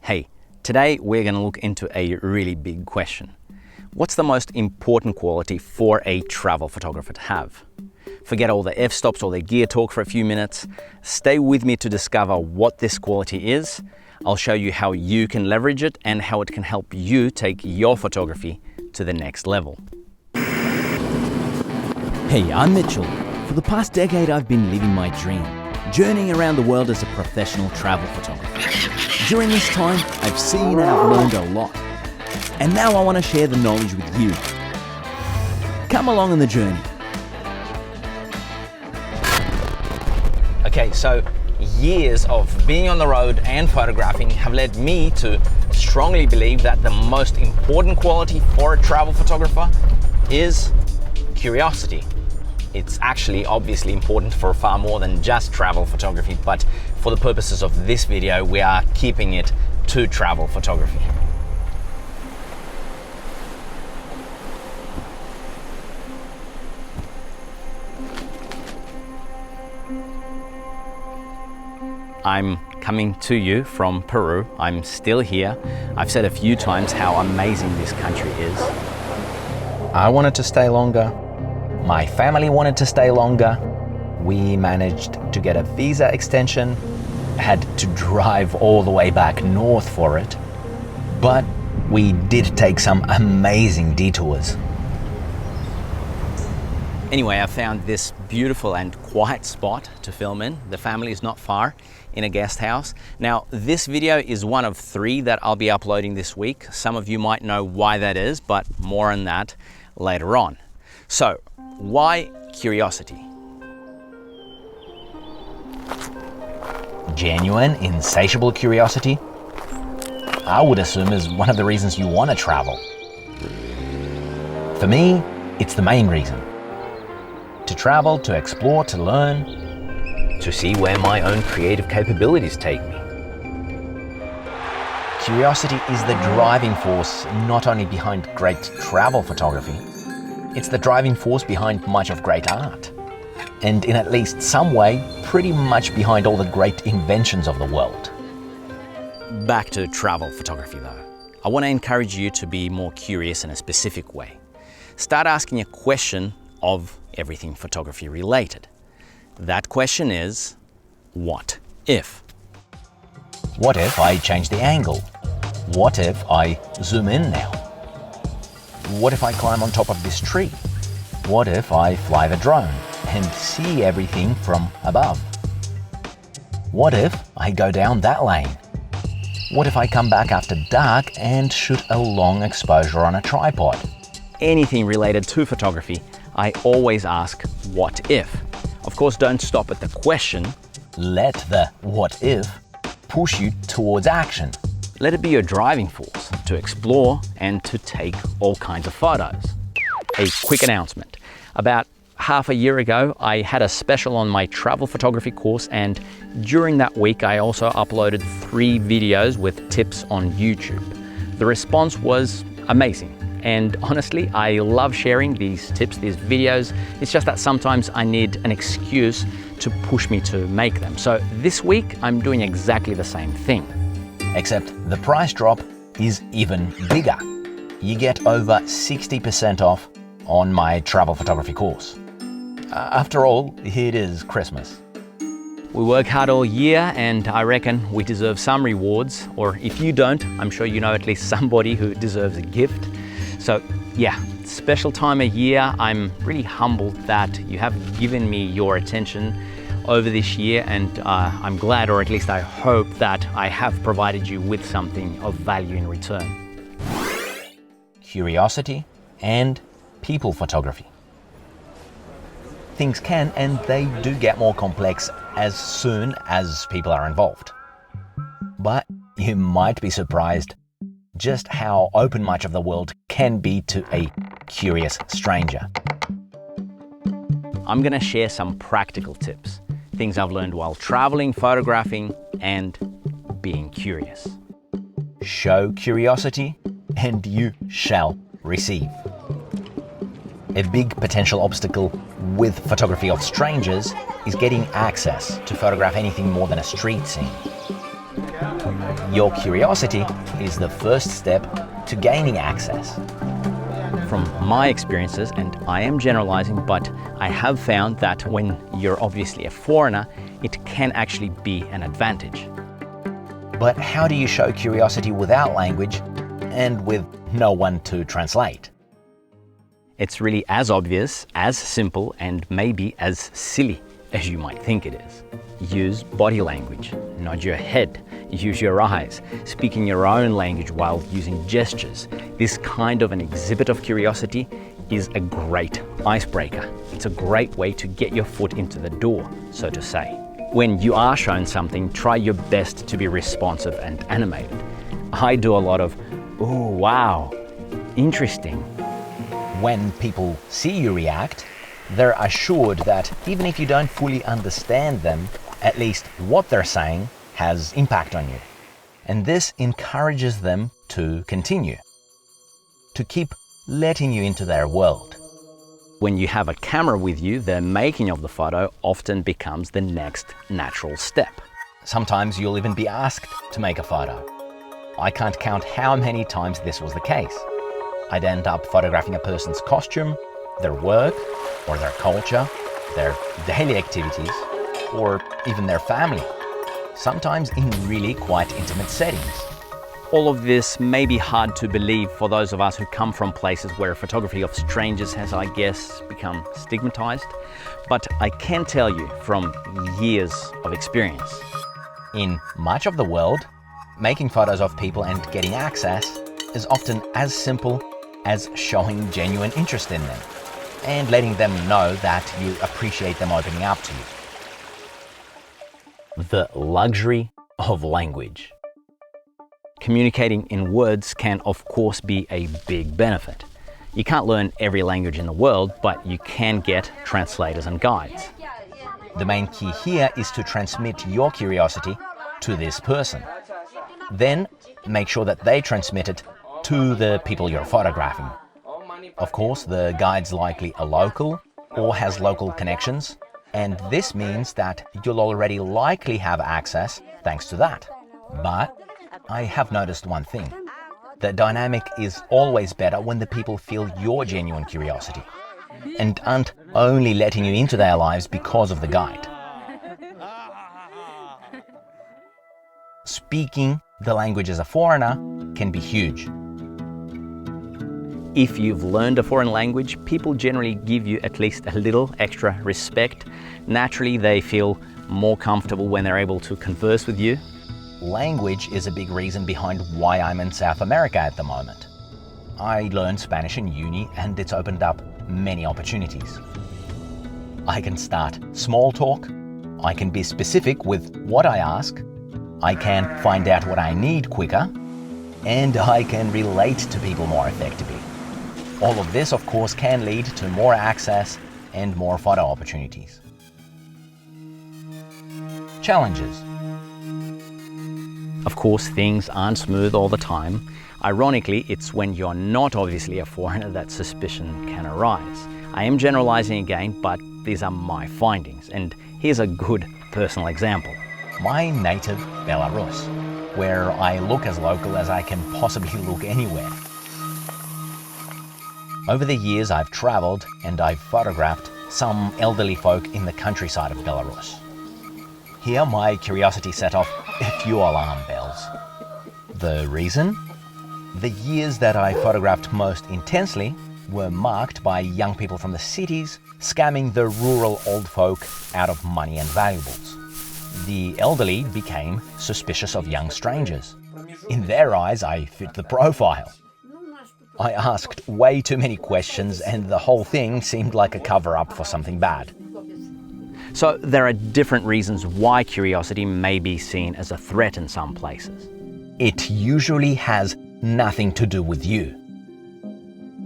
Hey, today we're going to look into a really big question. What's the most important quality for a travel photographer to have? Forget all the f-stops or the gear talk for a few minutes. Stay with me to discover what this quality is. I'll show you how you can leverage it and how it can help you take your photography to the next level. Hey, I'm Mitchell. For the past decade, I've been living my dream, journeying around the world as a professional travel photographer. During this time, I've seen and I've learned a lot. And now I want to share the knowledge with you. Come along on the journey. Okay, so years of being on the road and photographing have led me to strongly believe that the most important quality for a travel photographer is curiosity. It's actually obviously important for far more than just travel photography, but for the purposes of this video, we are keeping it to travel photography. I'm coming to you from Peru. I'm still here. I've said a few times how amazing this country is. I wanted to stay longer. My family wanted to stay longer. We managed to get a visa extension, had to drive all the way back north for it, but we did take some amazing detours. Anyway, I found this beautiful and quiet spot to film in. The family is not far, in a guest house. Now, this video is one of 3 that I'll be uploading this week. Some of you might know why that is, but more on that later on. So, why curiosity? Genuine, insatiable curiosity? I would assume is one of the reasons you want to travel. For me, it's the main reason. To travel, to explore, to learn, to see where my own creative capabilities take me. Curiosity is the driving force not only behind great travel photography, it's the driving force behind much of great art. And in at least some way, pretty much behind all the great inventions of the world. Back to travel photography though. I want to encourage you to be more curious in a specific way. Start asking a question of everything photography related. That question is, what if? What if I change the angle? What if I zoom in now? What if I climb on top of this tree? What if I fly the drone and see everything from above? What if I go down that lane? What if I come back after dark and shoot a long exposure on a tripod? Anything related to photography, I always ask, what if? Of course, don't stop at the question. Let the what if push you towards action. Let it be your driving force to explore and to take all kinds of photos. A quick announcement. About half a year ago, I had a special on my travel photography course, and during that week, I also uploaded 3 videos with tips on YouTube. The response was amazing. And honestly, I love sharing these tips, these videos. It's just that sometimes I need an excuse to push me to make them. So this week, I'm doing exactly the same thing. Except the price drop is even bigger. You get over 60% off on my travel photography course. After all, it is Christmas. We work hard all year, and I reckon we deserve some rewards. Or if you don't, I'm sure you know at least somebody who deserves a gift. So yeah, special time of year. I'm really humbled that you have given me your attention over this year, and I'm glad, or at least I hope, that I have provided you with something of value in return. Curiosity and people photography. Things can and they do get more complex as soon as people are involved. But you might be surprised just how open much of the world can be to a curious stranger. I'm going to share some practical tips, things I've learned while traveling, photographing, and being curious. Show curiosity, and you shall receive. A big potential obstacle with photography of strangers is getting access to photograph anything more than a street scene. Your curiosity is the first step to gaining access. From my experiences, and I am generalizing, but I have found that when you're obviously a foreigner, it can actually be an advantage. But how do you show curiosity without language and with no one to translate? It's really as obvious, as simple, and maybe as silly as you might think it is. Use body language, nod your head, use your eyes, speaking your own language while using gestures. This kind of an exhibit of curiosity is a great icebreaker. It's a great way to get your foot into the door, so to say. When you are shown something, try your best to be responsive and animated. I do a lot of, "Oh, wow, interesting." When people see you react, they're assured that even if you don't fully understand them, at least what they're saying has impact on you. And this encourages them to continue, to keep letting you into their world. When you have a camera with you, the making of the photo often becomes the next natural step. Sometimes you'll even be asked to make a photo. I can't count how many times this was the case. I'd end up photographing a person's costume, their work, or their culture, their daily activities, or even their family, sometimes in really quite intimate settings. All of this may be hard to believe for those of us who come from places where photography of strangers has, I guess, become stigmatized, but I can tell you from years of experience. In much of the world, making photos of people and getting access is often as simple as showing genuine interest in them and letting them know that you appreciate them opening up to you. The luxury of language. Communicating in words can, of course, be a big benefit. You can't learn every language in the world, but you can get translators and guides. The main key here is to transmit your curiosity to this person. Then make sure that they transmit it to the people you're photographing. Of course, the guide's likely a local or has local connections, and this means that you'll already likely have access thanks to that. But I have noticed one thing. The dynamic is always better when the people feel your genuine curiosity and aren't only letting you into their lives because of the guide. Speaking the language as a foreigner can be huge. If you've learned a foreign language, people generally give you at least a little extra respect. Naturally, they feel more comfortable when they're able to converse with you. Language is a big reason behind why I'm in South America at the moment. I learned Spanish in uni and it's opened up many opportunities. I can start small talk, I can be specific with what I ask, I can find out what I need quicker, and I can relate to people more effectively. All of this, of course, can lead to more access and more photo opportunities. Challenges. Of course, things aren't smooth all the time. Ironically, it's when you're not obviously a foreigner that suspicion can arise. I am generalizing again, but these are my findings, and here's a good personal example. My native Belarus, where I look as local as I can possibly look anywhere. Over the years, I've traveled and I've photographed some elderly folk in the countryside of Belarus. Here, my curiosity set off a few alarm bells. The reason? The years that I photographed most intensely were marked by young people from the cities scamming the rural old folk out of money and valuables. The elderly became suspicious of young strangers. In their eyes, I fit the profile. I asked way too many questions and the whole thing seemed like a cover-up for something bad. So there are different reasons why curiosity may be seen as a threat in some places. It usually has nothing to do with you.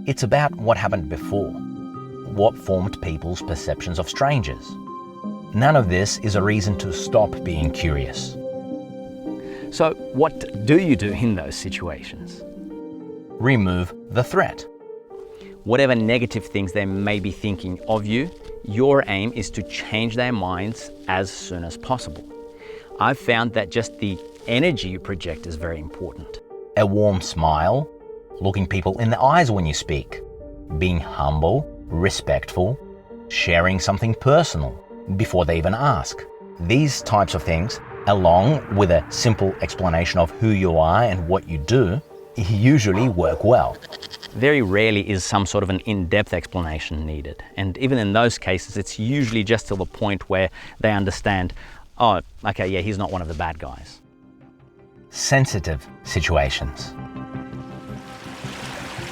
It's about what happened before, what formed people's perceptions of strangers. None of this is a reason to stop being curious. So what do you do in those situations? Remove the threat. Whatever negative things they may be thinking of you, your aim is to change their minds as soon as possible. I've found that just the energy you project is very important. A warm smile, looking people in the eyes when you speak, being humble, respectful, sharing something personal before they even ask. These types of things, along with a simple explanation of who you are and what you do, usually work well. Very rarely is some sort of an in-depth explanation needed. And even in those cases, it's usually just to the point where they understand, oh, okay, yeah, he's not one of the bad guys. Sensitive situations.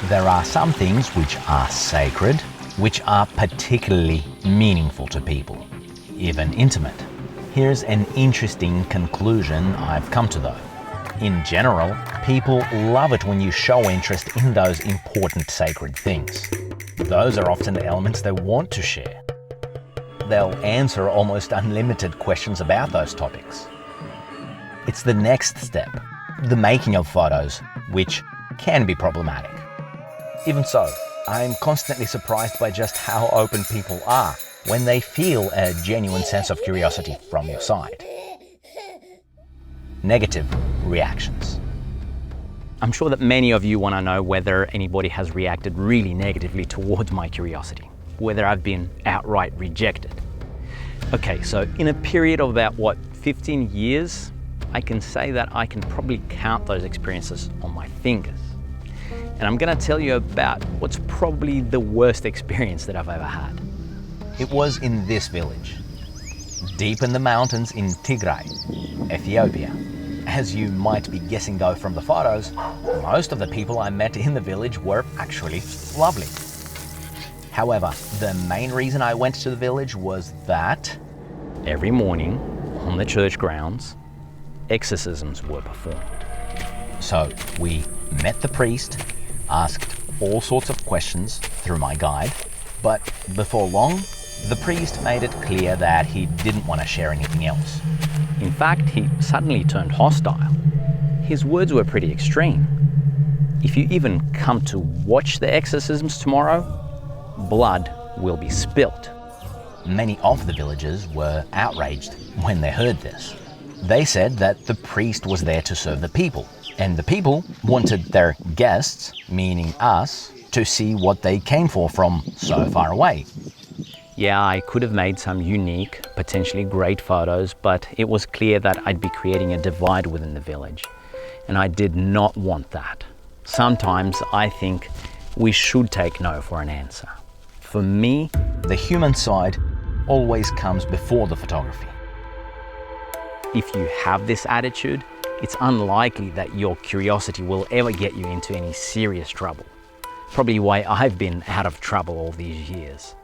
There are some things which are sacred, which are particularly meaningful to people, even intimate. Here's an interesting conclusion I've come to though. In general, people love it when you show interest in those important sacred things. Those are often the elements they want to share. They'll answer almost unlimited questions about those topics. It's the next step, the making of photos, which can be problematic. Even so, I'm constantly surprised by just how open people are when they feel a genuine sense of curiosity from your side. Negative reactions. I'm sure that many of you want to know whether anybody has reacted really negatively towards my curiosity, whether I've been outright rejected. Okay, so in a period of about, 15 years, I can say that I can probably count those experiences on my fingers. And I'm going to tell you about what's probably the worst experience that I've ever had. It was in this village, deep in the mountains in Tigray, Ethiopia. As you might be guessing though from the photos, most of the people I met in the village were actually lovely. However, the main reason I went to the village was that every morning on the church grounds, exorcisms were performed. So we met the priest, asked all sorts of questions through my guide, but before long, the priest made it clear that he didn't want to share anything else. In fact, he suddenly turned hostile. His words were pretty extreme. If you even come to watch the exorcisms tomorrow, blood will be spilt. Many of the villagers were outraged when they heard this. They said that the priest was there to serve the people, and the people wanted their guests, meaning us, to see what they came for from so far away. Yeah, I could have made some unique, potentially great photos, but it was clear that I'd be creating a divide within the village, and I did not want that. Sometimes I think we should take no for an answer. For me, the human side always comes before the photography. If you have this attitude, it's unlikely that your curiosity will ever get you into any serious trouble. Probably why I've been out of trouble all these years.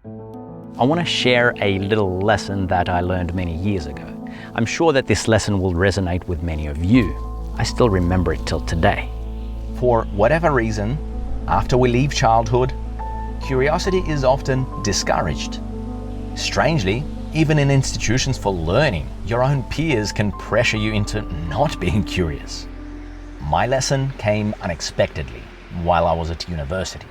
I want to share a little lesson that I learned many years ago. I'm sure that this lesson will resonate with many of you. I still remember it till today. For whatever reason, after we leave childhood, curiosity is often discouraged. Strangely, even in institutions for learning, your own peers can pressure you into not being curious. My lesson came unexpectedly while I was at university.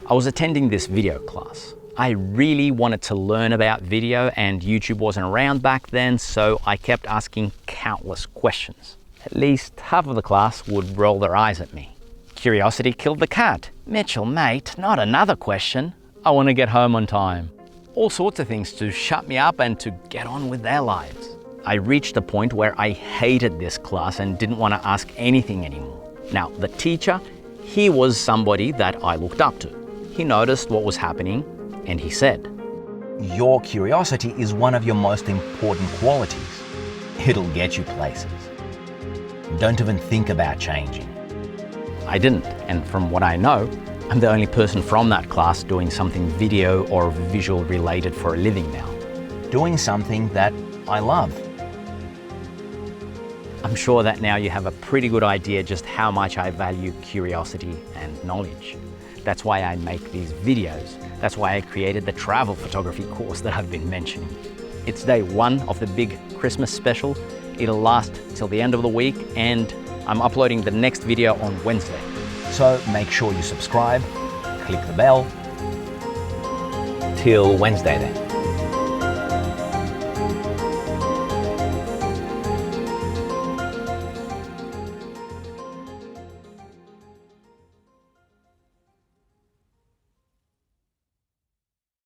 I was attending this video class. I really wanted to learn about video, and YouTube wasn't around back then, so I kept asking countless questions. At least half of the class would roll their eyes at me. Curiosity killed the cat. Mitchell, mate, not another question. I want to get home on time. All sorts of things to shut me up and to get on with their lives. I reached a point where I hated this class and didn't want to ask anything anymore. Now, the teacher, he was somebody that I looked up to. He noticed what was happening and he said, "Your curiosity is one of your most important qualities. It'll get you places. Don't even think about changing." I didn't, and from what I know, I'm the only person from that class doing something video or visual related for a living now. Doing something that I love. I'm sure that now you have a pretty good idea just how much I value curiosity and knowledge. That's why I make these videos. That's why I created the travel photography course that I've been mentioning. It's day one of the big Christmas special. It'll last till the end of the week, and I'm uploading the next video on Wednesday. So make sure you subscribe, click the bell. Till Wednesday then.